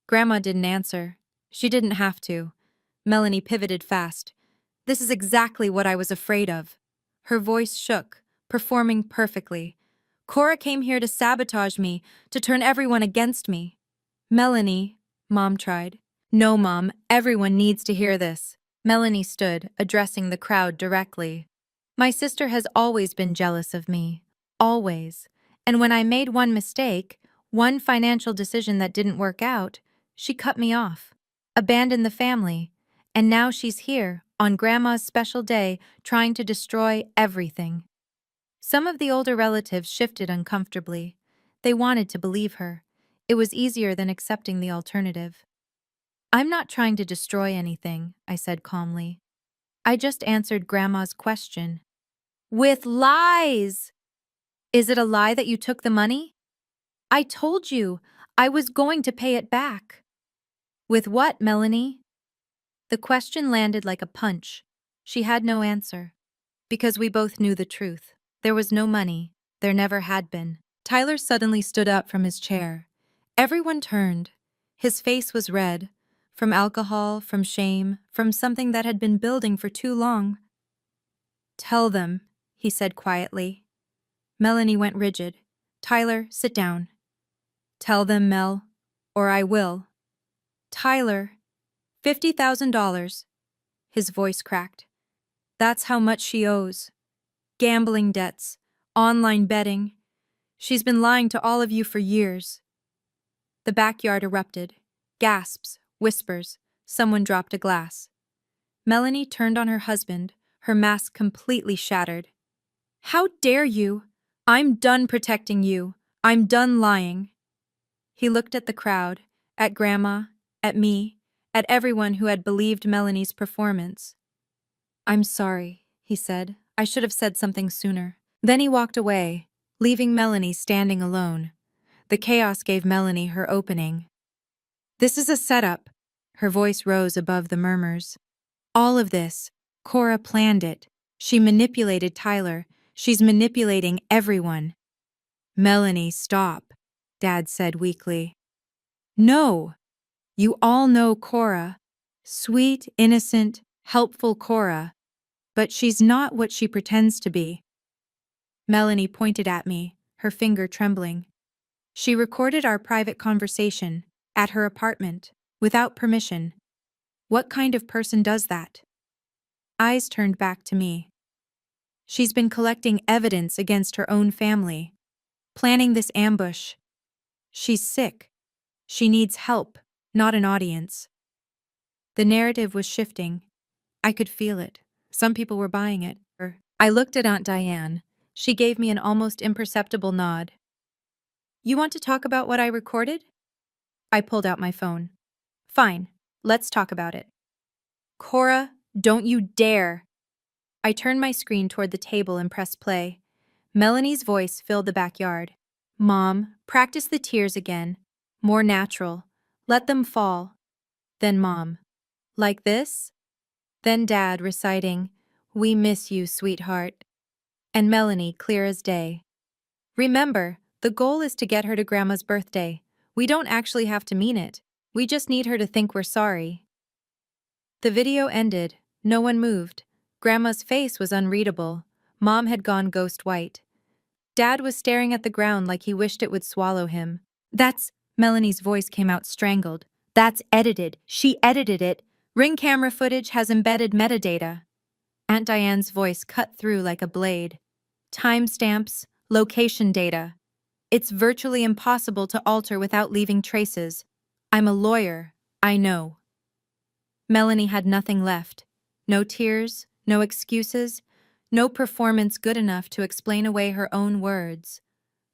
Grandma didn't answer. She didn't have to. Melanie pivoted fast. This is exactly what I was afraid of. Her voice shook, performing perfectly. Cora came here to sabotage me, to turn everyone against me. Melanie, Mom tried. No, Mom, everyone needs to hear this. Melanie stood, addressing the crowd directly. My sister has always been jealous of me. Always. And when I made one mistake, one financial decision that didn't work out, she cut me off, abandoned the family, and now she's here, on Grandma's special day, trying to destroy everything. Some of the older relatives shifted uncomfortably. They wanted to believe her. It was easier than accepting the alternative. I'm not trying to destroy anything, I said calmly. I just answered Grandma's question. With lies! Is it a lie that you took the money? I told you, I was going to pay it back. With what, Melanie? The question landed like a punch. She had no answer. Because we both knew the truth. There was no money. There never had been. Tyler suddenly stood up from his chair. Everyone turned. His face was red. From alcohol, from shame, from something that had been building for too long. Tell them, he said quietly. Melanie went rigid. Tyler, sit down. Tell them, Mel, or I will. Tyler, $50,000. His voice cracked. That's how much she owes. Gambling debts, online betting. She's been lying to all of you for years. The backyard erupted. Gasps, whispers. Someone dropped a glass. Melanie turned on her husband, her mask completely shattered. How dare you? I'm done protecting you. I'm done lying. He looked at the crowd, at Grandma, at me, at everyone who had believed Melanie's performance. I'm sorry, he said. I should have said something sooner. Then he walked away, leaving Melanie standing alone. The chaos gave Melanie her opening. This is a setup. Her voice rose above the murmurs. All of this, Cora planned it. She manipulated Tyler. She's manipulating everyone. Melanie, stop, Dad said weakly. No. You all know Cora. Sweet, innocent, helpful Cora. But she's not what she pretends to be. Melanie pointed at me, her finger trembling. She recorded our private conversation, at her apartment, without permission. What kind of person does that? Eyes turned back to me. She's been collecting evidence against her own family, planning this ambush. She's sick. She needs help, not an audience. The narrative was shifting. I could feel it. Some people were buying it. I looked at Aunt Diane. She gave me an almost imperceptible nod. You want to talk about what I recorded? I pulled out my phone. Fine, let's talk about it. Cora, don't you dare! I turned my screen toward the table and pressed play. Melanie's voice filled the backyard. Mom, practice the tears again. More natural. Let them fall. Then Mom. Like this? Then Dad reciting, We miss you, sweetheart. And Melanie clear as day. Remember, the goal is to get her to Grandma's birthday. We don't actually have to mean it. We just need her to think we're sorry. The video ended. No one moved. Grandma's face was unreadable. Mom had gone ghost white. Dad was staring at the ground like he wished it would swallow him. Melanie's voice came out strangled. That's edited. She edited it. Ring camera footage has embedded metadata. Aunt Diane's voice cut through like a blade. Timestamps, location data. It's virtually impossible to alter without leaving traces. I'm a lawyer. I know. Melanie had nothing left. No tears, no excuses, no performance good enough to explain away her own words.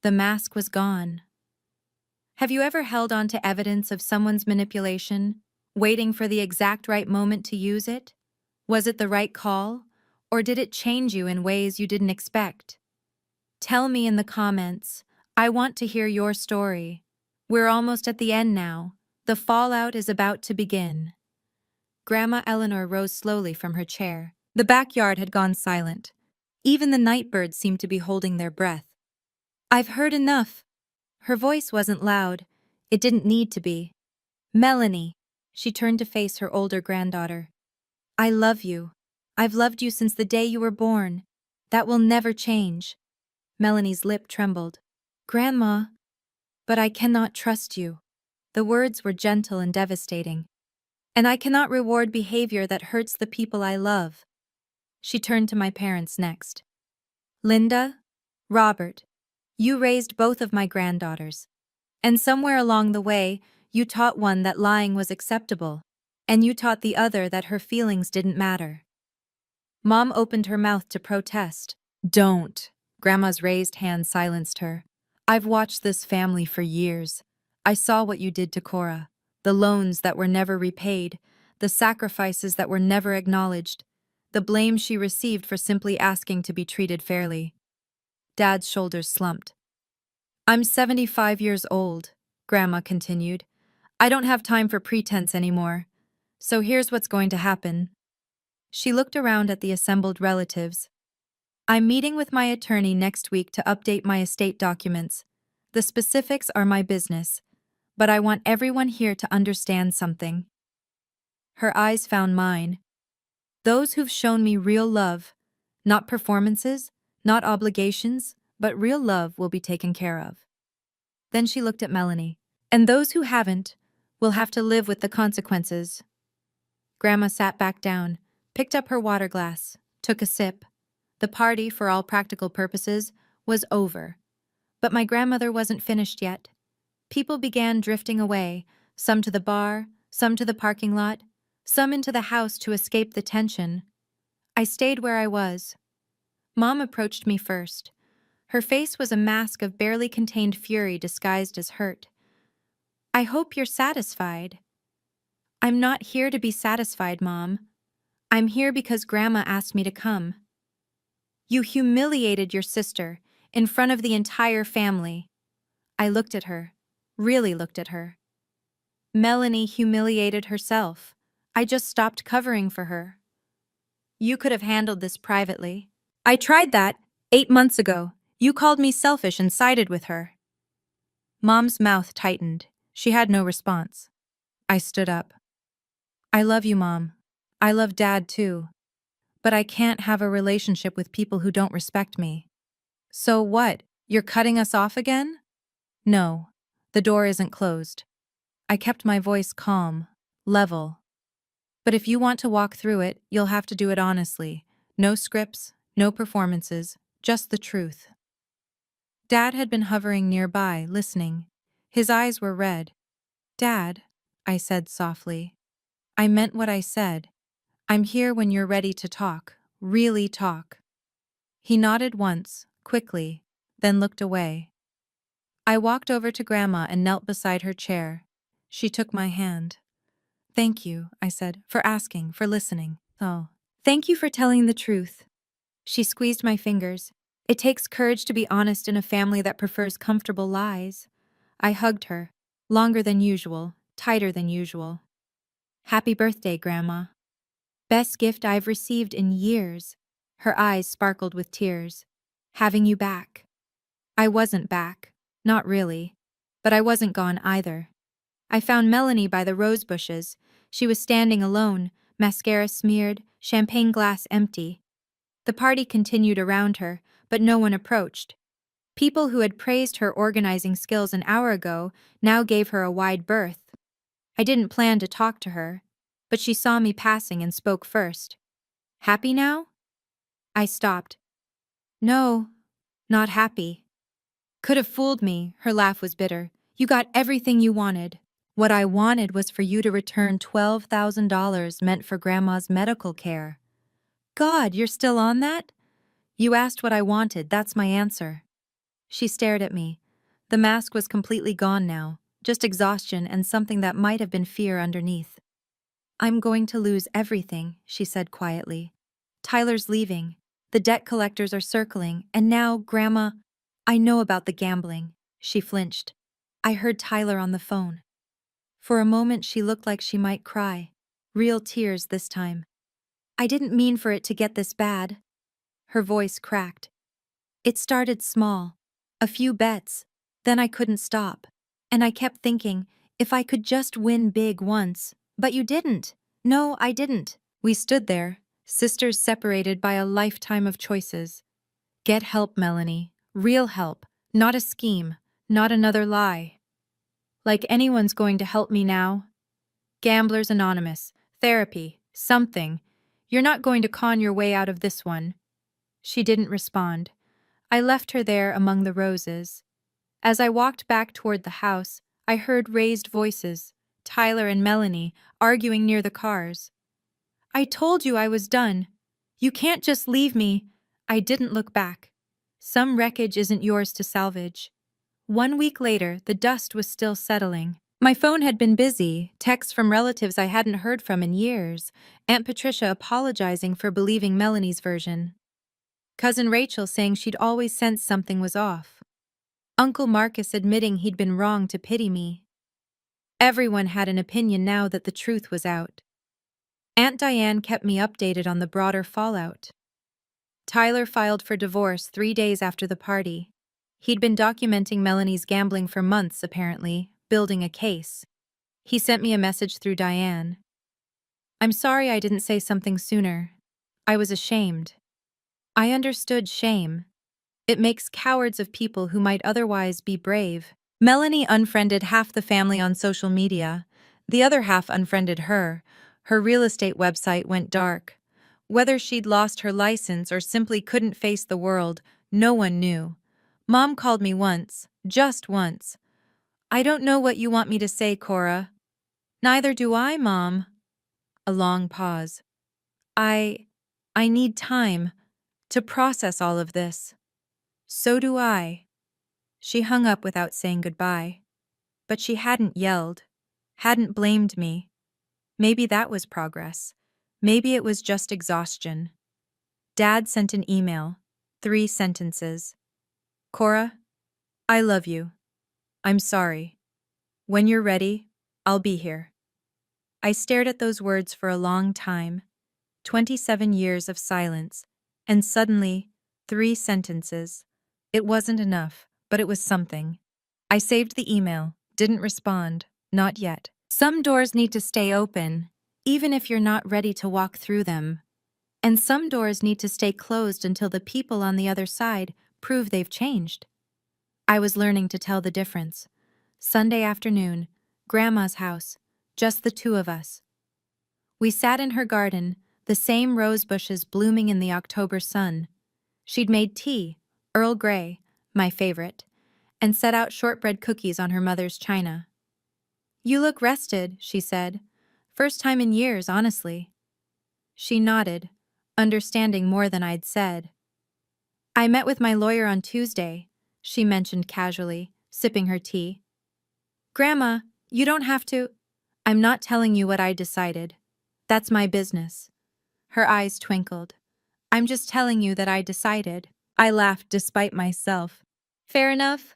The mask was gone. Have you ever held on to evidence of someone's manipulation, waiting for the exact right moment to use it? Was it the right call? Or did it change you in ways you didn't expect? Tell me in the comments. I want to hear your story. We're almost at the end now. The fallout is about to begin. Grandma Eleanor rose slowly from her chair. The backyard had gone silent. Even the night birds seemed to be holding their breath. I've heard enough. Her voice wasn't loud. It didn't need to be. Melanie. She turned to face her older granddaughter. I love you. I've loved you since the day you were born. That will never change. Melanie's lip trembled. Grandma. But I cannot trust you. The words were gentle and devastating. And I cannot reward behavior that hurts the people I love. She turned to my parents next. Linda, Robert, you raised both of my granddaughters. And somewhere along the way, you taught one that lying was acceptable. And you taught the other that her feelings didn't matter. Mom opened her mouth to protest. Don't. Grandma's raised hand silenced her. I've watched this family for years. I saw what you did to Cora. The loans that were never repaid, the sacrifices that were never acknowledged, the blame she received for simply asking to be treated fairly. Dad's shoulders slumped. I'm 75 years old, Grandma continued. I don't have time for pretense anymore. So here's what's going to happen. She looked around at the assembled relatives. I'm meeting with my attorney next week to update my estate documents. The specifics are my business, but I want everyone here to understand something. Her eyes found mine. Those who've shown me real love, not performances, not obligations, but real love will be taken care of. Then she looked at Melanie. And those who haven't will have to live with the consequences. Grandma sat back down, picked up her water glass, took a sip. The party, for all practical purposes, was over. But my grandmother wasn't finished yet. People began drifting away, some to the bar, some to the parking lot, some into the house to escape the tension. I stayed where I was. Mom approached me first. Her face was a mask of barely contained fury disguised as hurt. I hope you're satisfied. I'm not here to be satisfied, Mom. I'm here because Grandma asked me to come. You humiliated your sister in front of the entire family. I looked at her, really looked at her. Melanie humiliated herself. I just stopped covering for her. You could have handled this privately. I tried that 8 months ago. You called me selfish and sided with her. Mom's mouth tightened. She had no response. I stood up. I love you, Mom. I love Dad too. But I can't have a relationship with people who don't respect me. So what? You're cutting us off again? No. The door isn't closed. I kept my voice calm, level. But if you want to walk through it, you'll have to do it honestly. No scripts, no performances, just the truth. Dad had been hovering nearby, listening. His eyes were red. Dad, I said softly. I meant what I said. I'm here when you're ready to talk, really talk. He nodded once, quickly, then looked away. I walked over to Grandma and knelt beside her chair. She took my hand. Thank you, I said, for asking, for listening. Oh, thank you for telling the truth. She squeezed my fingers. It takes courage to be honest in a family that prefers comfortable lies. I hugged her, longer than usual, tighter than usual. Happy birthday, Grandma. Best gift I've received in years. Her eyes sparkled with tears. Having you back. I wasn't back. Not really. But I wasn't gone either. I found Melanie by the rose bushes. She was standing alone, mascara smeared, champagne glass empty. The party continued around her, but no one approached. People who had praised her organizing skills an hour ago now gave her a wide berth. I didn't plan to talk to her, but she saw me passing and spoke first. Happy now? I stopped. No, not happy. Could have fooled me, her laugh was bitter. You got everything you wanted. What I wanted was for you to return $12,000 meant for Grandma's medical care. God, you're still on that? You asked what I wanted, that's my answer. She stared at me. The mask was completely gone now, just exhaustion and something that might have been fear underneath. I'm going to lose everything, she said quietly. Tyler's leaving. The debt collectors are circling, and now, Grandma, I know about the gambling. She flinched. I heard Tyler on the phone. For a moment she looked like she might cry. Real tears this time. I didn't mean for it to get this bad. Her voice cracked. It started small. A few bets. Then I couldn't stop. And I kept thinking, if I could just win big once. But you didn't. No, I didn't. We stood there, sisters separated by a lifetime of choices. Get help, Melanie. Real help. Not a scheme. Not another lie. Like anyone's going to help me now. Gamblers Anonymous. Therapy. Something. You're not going to con your way out of this one. She didn't respond. I left her there among the roses. As I walked back toward the house, I heard raised voices, Tyler and Melanie, arguing near the cars. I told you I was done. You can't just leave me. I didn't look back. Some wreckage isn't yours to salvage. 1 week later, the dust was still settling. My phone had been busy, texts from relatives I hadn't heard from in years, Aunt Patricia apologizing for believing Melanie's version. Cousin Rachel saying she'd always sensed something was off. Uncle Marcus admitting he'd been wrong to pity me. Everyone had an opinion now that the truth was out. Aunt Diane kept me updated on the broader fallout. Tyler filed for divorce 3 days after the party. He'd been documenting Melanie's gambling for months, apparently, building a case. He sent me a message through Diane. I'm sorry I didn't say something sooner. I was ashamed. I understood shame. It makes cowards of people who might otherwise be brave. Melanie unfriended half the family on social media. The other half unfriended her. Her real estate website went dark. Whether she'd lost her license or simply couldn't face the world, no one knew. Mom called me once, just once. I don't know what you want me to say, Cora. Neither do I, Mom. A long pause. I need time to process all of this. So do I. She hung up without saying goodbye. But she hadn't yelled, hadn't blamed me. Maybe that was progress. Maybe it was just exhaustion. Dad sent an email, 3 sentences. Cora, I love you. I'm sorry. When you're ready, I'll be here. I stared at those words for a long time, 27 years of silence, and suddenly, 3 sentences. It wasn't enough, but it was something. I saved the email, didn't respond, not yet. Some doors need to stay open, even if you're not ready to walk through them. And some doors need to stay closed until the people on the other side prove they've changed. I was learning to tell the difference. Sunday afternoon, Grandma's house, just the 2 of us. We sat in her garden, the same rose bushes blooming in the October sun. She'd made tea, Earl Grey, my favorite, and set out shortbread cookies on her mother's china. You look rested, she said. First time in years, honestly. She nodded, understanding more than I'd said. I met with my lawyer on Tuesday, she mentioned casually, sipping her tea. Grandma, you don't have to. I'm not telling you what I decided. That's my business. Her eyes twinkled. I'm just telling you that I decided. I laughed despite myself. Fair enough.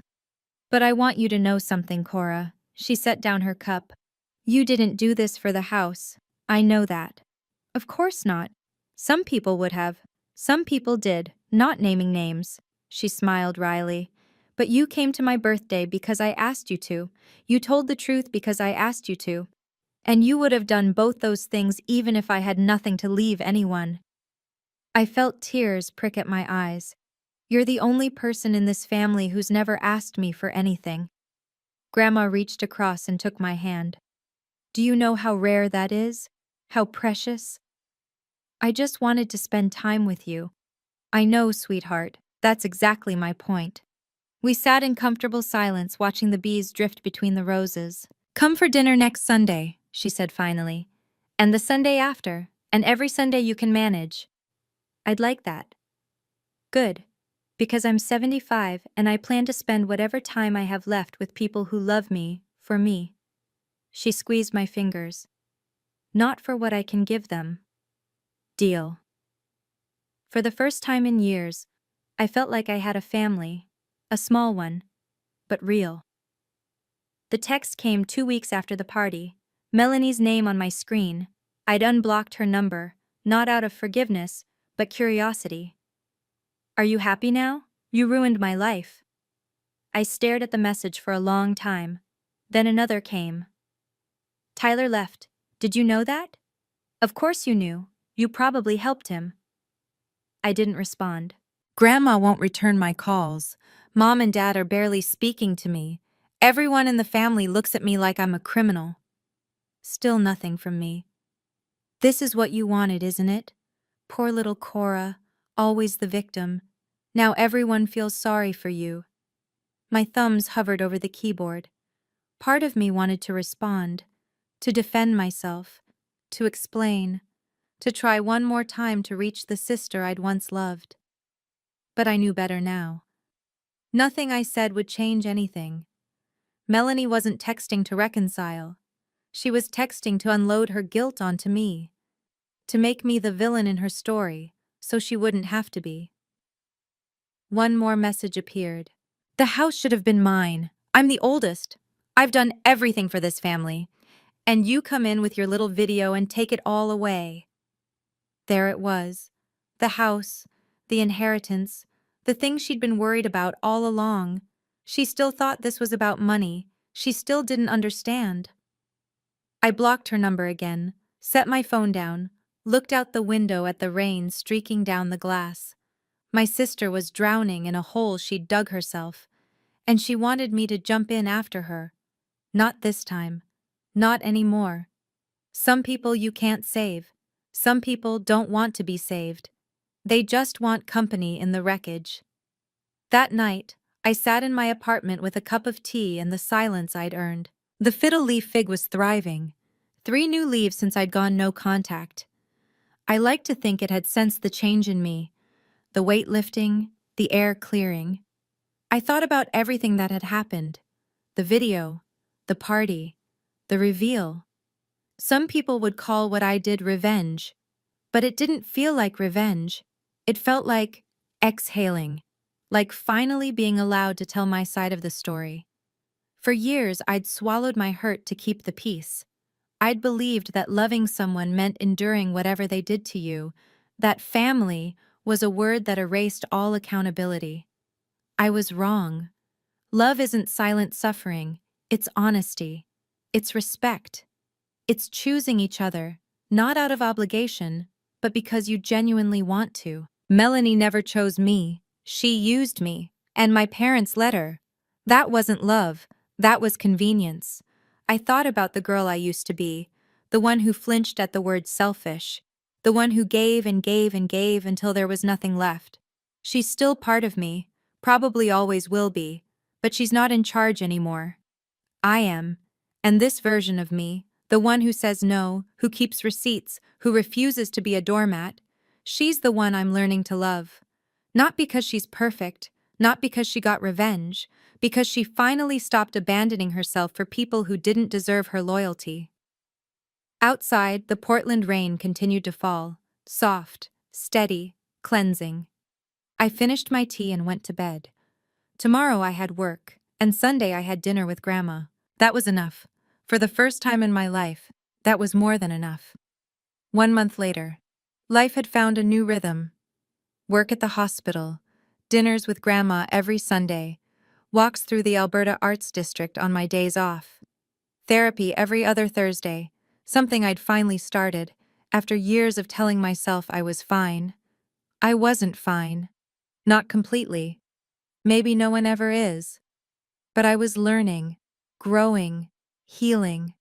But I want you to know something, Cora. She set down her cup. You didn't do this for the house. I know that. Of course not. Some people would have. Some people did, not naming names. She smiled wryly. But you came to my birthday because I asked you to. You told the truth because I asked you to. And you would have done both those things even if I had nothing to leave anyone. I felt tears prick at my eyes. You're the only person in this family who's never asked me for anything. Grandma reached across and took my hand. Do you know how rare that is? How precious? I just wanted to spend time with you. I know, sweetheart, that's exactly my point. We sat in comfortable silence watching the bees drift between the roses. Come for dinner next Sunday, she said finally. And the Sunday after, and every Sunday you can manage. I'd like that. Good. Because I'm 75 and I plan to spend whatever time I have left with people who love me, for me. She squeezed my fingers. Not for what I can give them. Deal. For the first time in years, I felt like I had a family. A small one, but real. The text came 2 weeks after the party. Melanie's name on my screen. I'd unblocked her number, not out of forgiveness, but curiosity. "Are you happy now? You ruined my life." I stared at the message for a long time. Then another came. "Tyler left. Did you know that?" "Of course you knew. You probably helped him." I didn't respond. Grandma won't return my calls. Mom and Dad are barely speaking to me. Everyone in the family looks at me like I'm a criminal. Still nothing from me. This is what you wanted, isn't it? Poor little Cora, always the victim. Now everyone feels sorry for you. My thumbs hovered over the keyboard. Part of me wanted to respond, to defend myself, to explain, to try one more time to reach the sister I'd once loved. But I knew better now. Nothing I said would change anything. Melanie wasn't texting to reconcile. She was texting to unload her guilt onto me, to make me the villain in her story, so she wouldn't have to be. One more message appeared. "The house should have been mine. I'm the oldest. I've done everything for this family. And you come in with your little video and take it all away." There it was. The house, the inheritance, the thing she'd been worried about all along. She still thought this was about money. She still didn't understand. I blocked her number again, set my phone down, looked out the window at the rain streaking down the glass. My sister was drowning in a hole she'd dug herself, and she wanted me to jump in after her. Not this time. Not anymore. Some people you can't save. Some people don't want to be saved. They just want company in the wreckage. That night, I sat in my apartment with a cup of tea and the silence I'd earned. The fiddle leaf fig was thriving. 3 new leaves since I'd gone no contact. I liked to think it had sensed the change in me, the weight lifting, the air clearing. I thought about everything that had happened. The video, the party, the reveal. Some people would call what I did revenge, but it didn't feel like revenge. It felt like exhaling, like finally being allowed to tell my side of the story. For years, I'd swallowed my hurt to keep the peace. I'd believed that loving someone meant enduring whatever they did to you, that family was a word that erased all accountability. I was wrong. Love isn't silent suffering, it's honesty. It's respect. It's choosing each other, not out of obligation, but because you genuinely want to. Melanie never chose me. She used me, and my parents let her. That wasn't love, that was convenience. I thought about the girl I used to be, the one who flinched at the word selfish, the one who gave and gave and gave until there was nothing left. She's still part of me, probably always will be, but she's not in charge anymore. I am, and this version of me, the one who says no, who keeps receipts, who refuses to be a doormat, she's the one I'm learning to love. Not because she's perfect, not because she got revenge, because she finally stopped abandoning herself for people who didn't deserve her loyalty. Outside, the Portland rain continued to fall, soft, steady, cleansing. I finished my tea and went to bed. Tomorrow I had work, and Sunday I had dinner with Grandma. That was enough. For the first time in my life, that was more than enough. 1 month later, life had found a new rhythm. Work at the hospital, dinners with Grandma every Sunday, walks through the Alberta Arts District on my days off. Therapy every other Thursday, something I'd finally started, after years of telling myself I was fine. I wasn't fine. Not completely. Maybe no one ever is. But I was learning, growing, healing.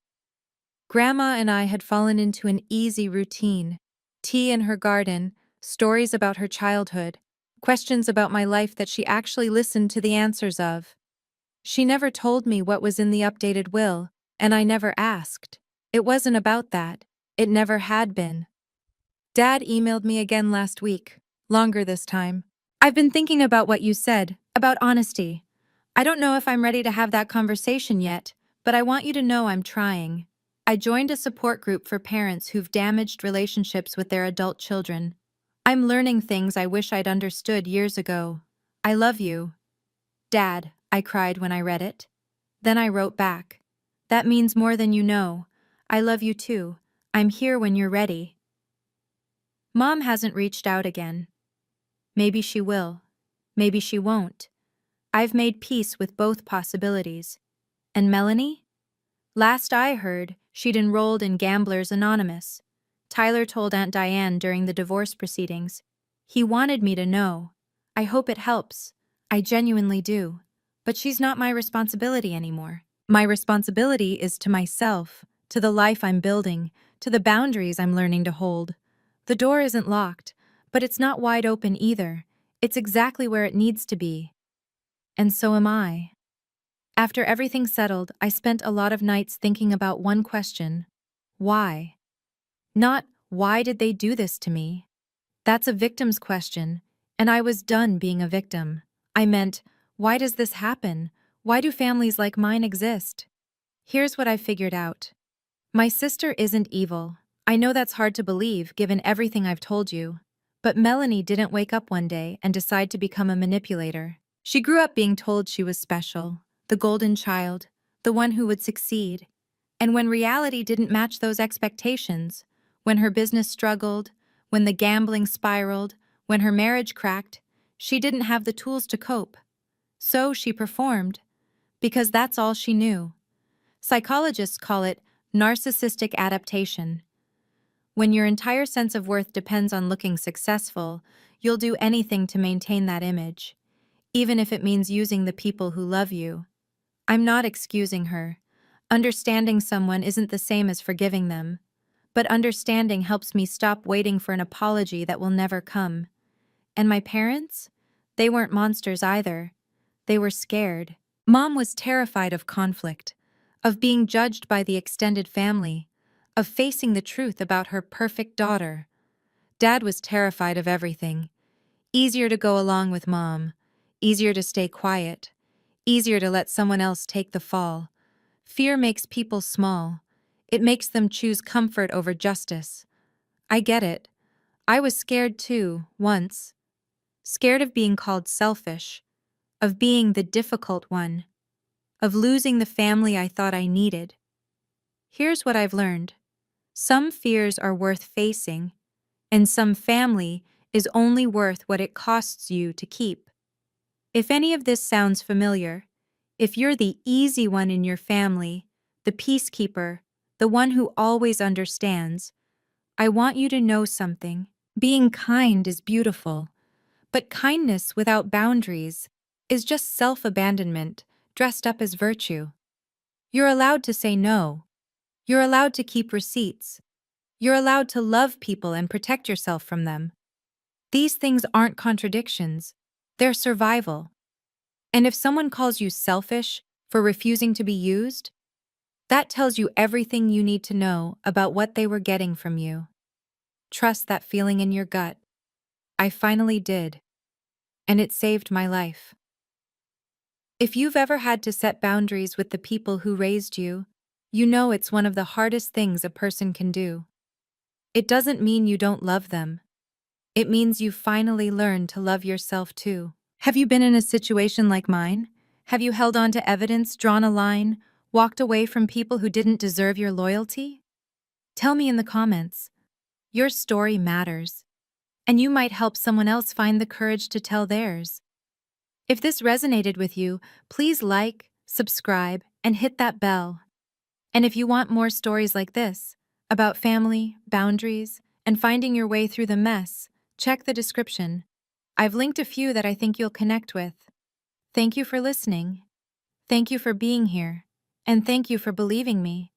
Grandma and I had fallen into an easy routine. Tea in her garden, stories about her childhood, questions about my life that she actually listened to the answers of. She never told me what was in the updated will, and I never asked. It wasn't about that. It never had been. Dad emailed me again last week, longer this time. "I've been thinking about what you said, about honesty. I don't know if I'm ready to have that conversation yet, but I want you to know I'm trying. I joined a support group for parents who've damaged relationships with their adult children. I'm learning things I wish I'd understood years ago. I love you. Dad, I cried when I read it. Then I wrote back. That means more than you know. I love you too. I'm here when you're ready. Mom hasn't reached out again. Maybe she will. Maybe she won't. I've made peace with both possibilities. And Melanie? Last I heard, she'd enrolled in Gamblers Anonymous. Tyler told Aunt Diane during the divorce proceedings. He wanted me to know. I hope it helps. I genuinely do. But she's not my responsibility anymore. My responsibility is to myself, to the life I'm building, to the boundaries I'm learning to hold. The door isn't locked, but it's not wide open either. It's exactly where it needs to be. And so am I. After everything settled, I spent a lot of nights thinking about one question. Why? Not, why did they do this to me? That's a victim's question, and I was done being a victim. I meant, why does this happen? Why do families like mine exist? Here's what I figured out. My sister isn't evil. I know that's hard to believe given everything I've told you. But Melanie didn't wake up one day and decide to become a manipulator. She grew up being told she was special, the golden child, the one who would succeed. And when reality didn't match those expectations, when her business struggled, when the gambling spiraled, when her marriage cracked, she didn't have the tools to cope. So she performed, because that's all she knew. Psychologists call it narcissistic adaptation. When your entire sense of worth depends on looking successful, you'll do anything to maintain that image, even if it means using the people who love you. I'm not excusing her. Understanding someone isn't the same as forgiving them. But understanding helps me stop waiting for an apology that will never come. And my parents? They weren't monsters either. They were scared. Mom was terrified of conflict, of being judged by the extended family, of facing the truth about her perfect daughter. Dad was terrified of everything. Easier to go along with Mom. Easier to stay quiet. Easier to let someone else take the fall. Fear makes people small. It makes them choose comfort over justice. I get it. I was scared too, once. Scared of being called selfish, of being the difficult one, of losing the family I thought I needed. Here's what I've learned. Some fears are worth facing, and some family is only worth what it costs you to keep. If any of this sounds familiar, if you're the easy one in your family, the peacekeeper, the one who always understands, I want you to know something. Being kind is beautiful, but kindness without boundaries is just self-abandonment dressed up as virtue. You're allowed to say no. You're allowed to keep receipts. You're allowed to love people and protect yourself from them. These things aren't contradictions. They're survival. And if someone calls you selfish for refusing to be used, that tells you everything you need to know about what they were getting from you. Trust that feeling in your gut. I finally did. And it saved my life. If you've ever had to set boundaries with the people who raised you, you know it's one of the hardest things a person can do. It doesn't mean you don't love them. It means you finally learned to love yourself too. Have you been in a situation like mine? Have you held on to evidence, drawn a line, walked away from people who didn't deserve your loyalty? Tell me in the comments. Your story matters, and you might help someone else find the courage to tell theirs. If this resonated with you, please like, subscribe, and hit that bell. And if you want more stories like this, about family, boundaries, and finding your way through the mess, check the description. I've linked a few that I think you'll connect with. Thank you for listening. Thank you for being here. And thank you for believing me.